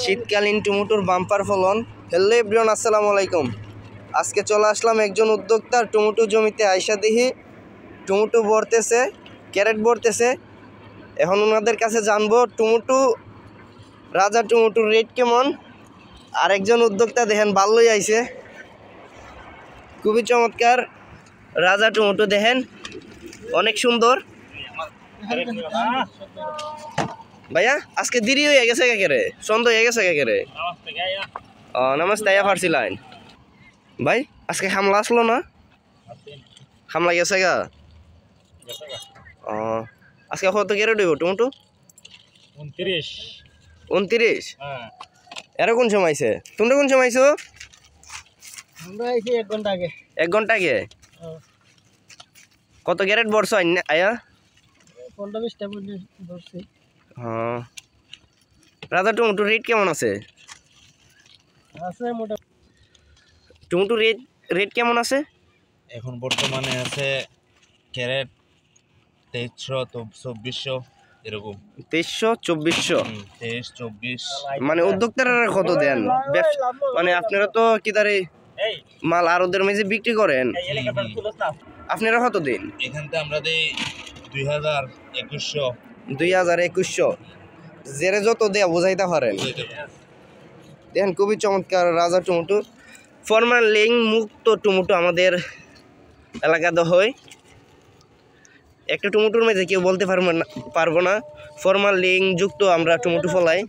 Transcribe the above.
শীতকালীন টমেটোর বাম্পার ফলন। হ্যালো এভরিওয়ান, আসসালামু আলাইকুম। আজকে চলে আসলাম একজন উদ্যোক্তার টমেটো জমিতে। আইসা দেখি টমেটো ভরতেছে, ক্যারেট ভরতেছে। এখন ওনাদের কাছে জানবো টমেটো, রাজা টমেটোর রেট কেমন। আরেকজন উদ্যোক্তা দেখেন ভালোই আইছে, খুবই চমৎকার রাজা টমেটো দেখেন, অনেক সুন্দর। ভাইয়া আজকে দেরি হয়ে গেছে কে, সন্ধ্যা হয়ে গেছে কে? নমস্তে, আয়া ফার্সি লাইন ভাই। আজকে হামলা আসলো না? হামলা গেছে গা। আজকে কত কেরে দেব টমেটো? 29। এরা কোন সময় আইছে? তুমি কোন সময় আইছো? 1 ঘন্টা আগে। 1 ঘন্টা আগে। কত ক্যারেট বর্ষ আয়া? 15-20টা বসছি। রাজা টমেটোর রেট কেমন আছে? টমেটোর রেট কেমন আছে এখন বর্তমানে? আছে ক্যারেট 2300-2400 এরকম। 2300-2400। 23-24। মানে উদ্যোক্তারা কত দেন? মানে আপনারা তো কি তারে মাল আরোদের মাঝে বিক্রি করেন, আপনারা কত দিন? এখান থেকে আমরা দেই 2000-2100। 2000-2100 জেরে যত দেয়া বোঝাইতে পারেন। দেখেন খুবই চমৎকার রাজা টমেটো। ফরমালিন মুক্ত টমেটো আমাদের এলাকাতে হয়। একটা টমেটোর মাঝে কেউ বলতে পারবো না ফরমালিন যুক্ত আমরা টমেটো ফলাই।